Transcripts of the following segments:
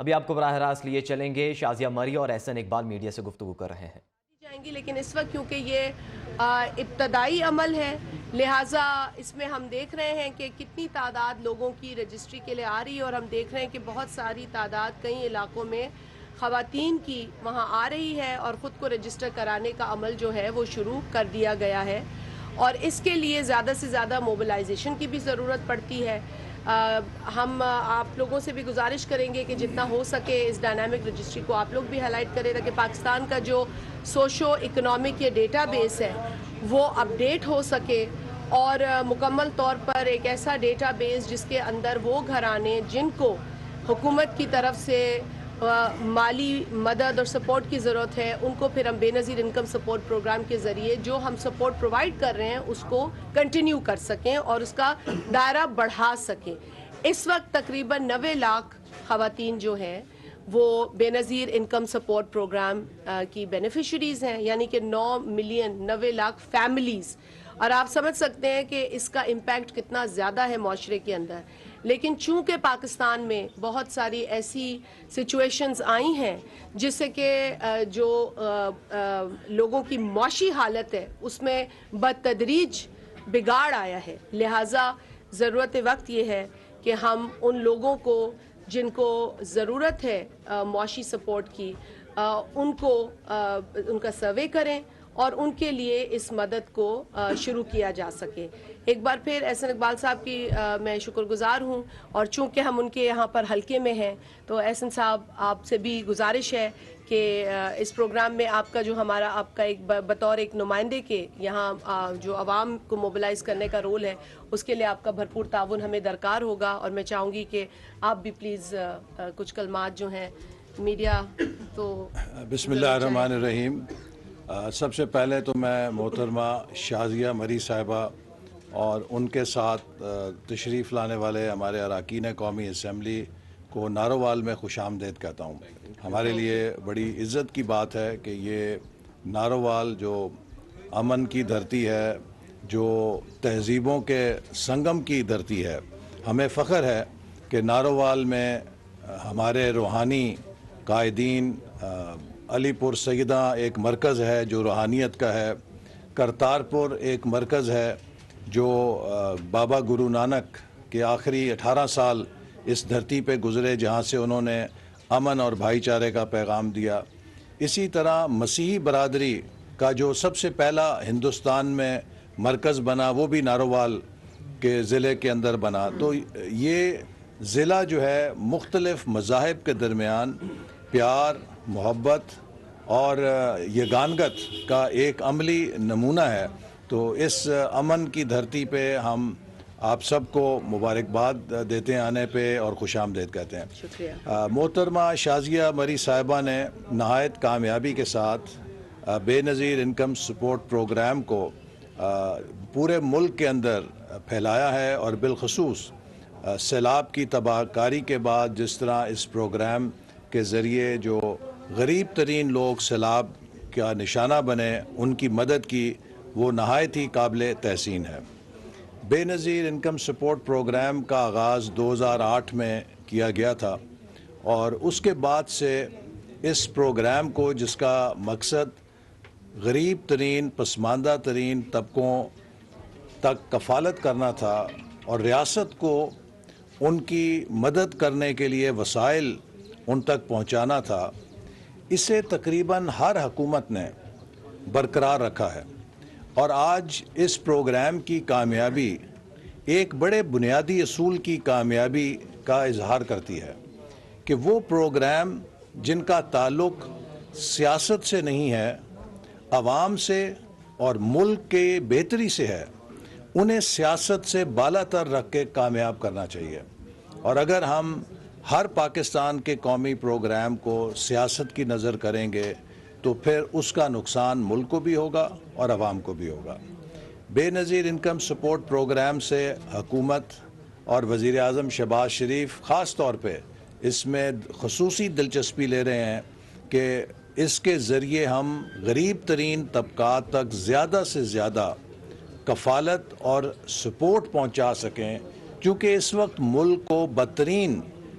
ابھی آپ کو براہ راست لیے چلیں گے، شازیہ مری اور احسن اقبال میڈیا سے گفتگو کر رہے ہیں جائیں گی، لیکن اس وقت کیونکہ یہ ابتدائی عمل ہے، لہٰذا اس میں ہم دیکھ رہے ہیں کہ کتنی تعداد لوگوں کی رجسٹری کے لیے آ رہی ہے، اور ہم دیکھ رہے ہیں کہ بہت ساری تعداد کئی علاقوں میں خواتین کی وہاں آ رہی ہے، اور خود کو رجسٹر کرانے کا عمل جو ہے وہ شروع کر دیا گیا ہے، اور اس کے لیے زیادہ سے زیادہ موبلائزیشن کی بھی ضرورت پڑتی ہے۔ ہم آپ لوگوں سے بھی گزارش کریں گے کہ جتنا ہو سکے اس ڈائنامک رجسٹری کو آپ لوگ بھی ہائی لائٹ کریں، تاکہ پاکستان کا جو سوشو اکنامک یہ ڈیٹا بیس ہے وہ اپڈیٹ ہو سکے، اور مکمل طور پر ایک ایسا ڈیٹا بیس جس کے اندر وہ گھرانے جن کو حکومت کی طرف سے مالی مدد اور سپورٹ کی ضرورت ہے، ان کو پھر ہم بے نظیر انکم سپورٹ پروگرام کے ذریعے جو ہم سپورٹ پرووائڈ کر رہے ہیں اس کو کنٹینیو کر سکیں اور اس کا دائرہ بڑھا سکیں۔ اس وقت تقریباً 90 لاکھ خواتین جو ہیں وہ بے نظیر انکم سپورٹ پروگرام کی بینیفیشریز ہیں، یعنی کہ 9 ملین 90 لاکھ فیملیز، اور آپ سمجھ سکتے ہیں کہ اس کا امپیکٹ کتنا زیادہ ہے معاشرے کے اندر۔ لیکن چونکہ پاکستان میں بہت ساری ایسی سچویشنز آئی ہیں جس سے کہ جو لوگوں کی معاشی حالت ہے اس میں بتدریج بگاڑ آیا ہے، لہٰذا ضرورت وقت یہ ہے کہ ہم ان لوگوں کو جن کو ضرورت ہے معاشی سپورٹ کی، ان کا سروے کریں اور ان کے لیے اس مدد کو شروع کیا جا سکے۔ ایک بار پھر احسن اقبال صاحب کی میں شکر گزار ہوں، اور چونکہ ہم ان کے یہاں پر حلقے میں ہیں تو احسن صاحب آپ سے بھی گزارش ہے کہ اس پروگرام میں آپ کا جو آپ کا ایک بطور ایک نمائندے کے یہاں جو عوام کو موبلائز کرنے کا رول ہے اس کے لیے آپ کا بھرپور تعاون ہمیں درکار ہوگا، اور میں چاہوں گی کہ آپ بھی پلیز کچھ کلمات جو ہیں میڈیا تو بسم اللہ الرحمن الرحیم۔ سب سے پہلے تو میں محترمہ شازیہ مری صاحبہ اور ان کے ساتھ تشریف لانے والے ہمارے اراکین قومی اسمبلی کو نارووال میں خوش آمدید کہتا ہوں۔ ہمارے لیے بڑی عزت کی بات ہے کہ یہ نارووال جو امن کی دھرتی ہے، جو تہذیبوں کے سنگم کی دھرتی ہے، ہمیں فخر ہے کہ نارووال میں ہمارے روحانی قائدین علی پور سیدہ ایک مرکز ہے جو روحانیت کا ہے، کرتارپور ایک مرکز ہے جو بابا گرو نانک کے آخری 18 سال اس دھرتی پہ گزرے جہاں سے انہوں نے امن اور بھائی چارے کا پیغام دیا۔ اسی طرح مسیحی برادری کا جو سب سے پہلا ہندوستان میں مرکز بنا وہ بھی نارووال کے ضلع کے اندر بنا۔ تو یہ ضلع جو ہے مختلف مذاہب کے درمیان پیار، محبت اور یگانگت کا ایک عملی نمونہ ہے۔ تو اس امن کی دھرتی پہ ہم آپ سب کو مبارکباد دیتے ہیں آنے پہ اور خوش آمدید کہتے ہیں۔ شکریہ۔ محترمہ شازیہ مری صاحبہ نے نہایت کامیابی کے ساتھ بے نظیر انکم سپورٹ پروگرام کو پورے ملک کے اندر پھیلایا ہے، اور بالخصوص سیلاب کی تباہ کاری کے بعد جس طرح اس پروگرام کے ذریعے جو غریب ترین لوگ سیلاب کا نشانہ بنے ان کی مدد کی، وہ نہایت ہی قابل تحسین ہے۔ بے نظیر انکم سپورٹ پروگرام کا آغاز 2008 میں کیا گیا تھا، اور اس کے بعد سے اس پروگرام کو، جس کا مقصد غریب ترین پسماندہ ترین طبقوں تک کفالت کرنا تھا اور ریاست کو ان کی مدد کرنے کے لیے وسائل ان تک پہنچانا تھا، اسے تقریباً ہر حکومت نے برقرار رکھا ہے۔ اور آج اس پروگرام کی کامیابی ایک بڑے بنیادی اصول کی کامیابی کا اظہار کرتی ہے کہ وہ پروگرام جن کا تعلق سیاست سے نہیں ہے، عوام سے اور ملک کے بہتری سے ہے، انہیں سیاست سے بالا تر رکھ کے کامیاب کرنا چاہیے۔ اور اگر ہم ہر پاکستان کے قومی پروگرام کو سیاست کی نظر کریں گے تو پھر اس کا نقصان ملک کو بھی ہوگا اور عوام کو بھی ہوگا۔ بے نظیر انکم سپورٹ پروگرام سے حکومت اور وزیر اعظم شہباز شریف خاص طور پہ اس میں خصوصی دلچسپی لے رہے ہیں کہ اس کے ذریعے ہم غریب ترین طبقات تک زیادہ سے زیادہ کفالت اور سپورٹ پہنچا سکیں، کیونکہ اس وقت ملک کو بدترین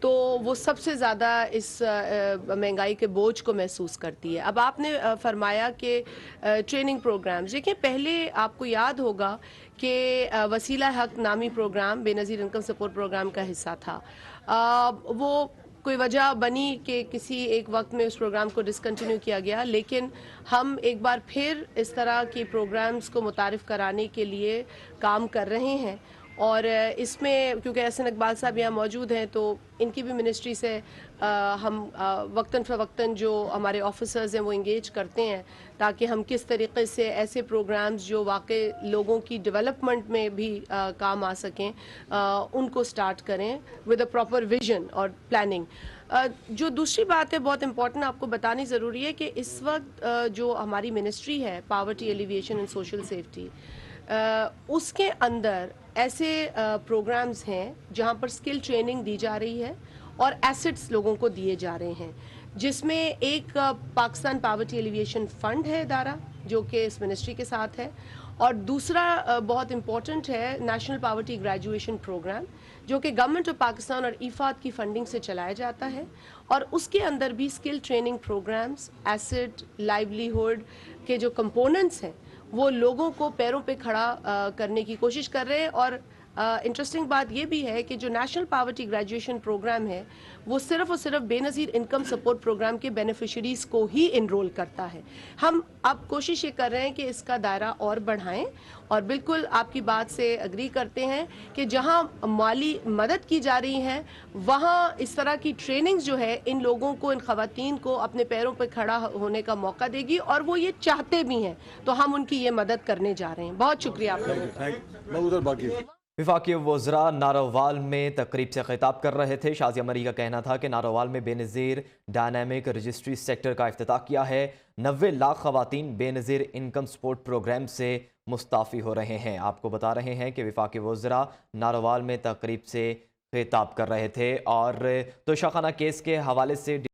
تو وہ سب سے زیادہ اس مہنگائی کے بوجھ کو محسوس کرتی ہے. اب آپ نے فرمایا کہ ٹریننگ پروگرامز، دیکھیں پہلے آپ کو یاد ہوگا کہ وسیلہ حق نامی پروگرام بے نظیر انکم سپورٹ پروگرام کا حصہ تھا. وہ کوئی وجہ بنی کہ کسی ایک وقت میں اس پروگرام کو ڈسکنٹینیو کیا گیا، لیکن ہم ایک بار پھر اس طرح کی پروگرامز کو متعارف کرانے کے لیے کام کر رہے ہیں. اور اس میں کیونکہ احسن اقبال صاحب یہاں موجود ہیں تو ان کی بھی منسٹری سے ہم وقتاً فوقتاً جو ہمارے آفیسرز ہیں وہ انگیج کرتے ہیں تاکہ ہم کس طریقے سے ایسے پروگرامز جو واقع لوگوں کی ڈیولپمنٹ میں بھی کام آ سکیں ان کو سٹارٹ کریں ود اے پراپر ویژن اور پلاننگ. جو دوسری بات ہے بہت امپورٹنٹ آپ کو بتانی ضروری ہے کہ اس وقت جو ہماری منسٹری ہے poverty alleviation and social safety, اس کے اندر ایسے پروگرامز ہیں جہاں پر سکل ٹریننگ دی جا رہی ہے اور ایسٹس لوگوں کو دیے جا رہے ہیں، جس میں ایک پاکستان پاورٹی ایلیویشن فنڈ ہے ادارہ جو کہ اس منسٹری کے ساتھ ہے، اور دوسرا بہت امپورٹنٹ ہے نیشنل پاورٹی گریجویشن پروگرام جو کہ گورنمنٹ آف پاکستان اور ایفاد کی فنڈنگ سے چلایا جاتا ہے، اور اس کے اندر بھی سکل ٹریننگ پروگرامز، ایسٹ، لائیولیہڈ کے جو کمپوننٹس ہیں وہ لوگوں کو پیروں پہ کھڑا کرنے کی کوشش کر رہے ہیں. اور انٹرسٹنگ بات یہ بھی ہے کہ جو نیشنل پاورٹی گریجویشن پروگرام ہے وہ صرف اور صرف بے نظیر انکم سپورٹ پروگرام کے بینیفیشریز کو ہی انرول کرتا ہے. ہم اب کوشش یہ کر رہے ہیں کہ اس کا دائرہ اور بڑھائیں، اور بالکل آپ کی بات سے اگری کرتے ہیں کہ جہاں مالی مدد کی جا رہی ہے وہاں اس طرح کی ٹریننگز جو ہے ان لوگوں کو، ان خواتین کو اپنے پیروں پہ کھڑا ہونے کا موقع دے گی، اور وہ یہ چاہتے بھی ہیں، تو ہم ان کی یہ مدد کرنے جا رہے ہیں. بہت شکریہ آپ لوگوں کا. وفاقی وزراء نارووال میں تقریب سے خطاب کر رہے تھے. شازیہ مری کا کہنا تھا کہ نارووال میں بے نظیر ڈائنامک رجسٹری سیکٹر کا افتتاح کیا ہے. 90 لاکھ خواتین بے نظیر انکم سپورٹ پروگرام سے مستعفی ہو رہے ہیں. آپ کو بتا رہے ہیں کہ وفاقی وزراء نارووال میں تقریب سے خطاب کر رہے تھے. اور توشہ خانہ کیس کے حوالے سے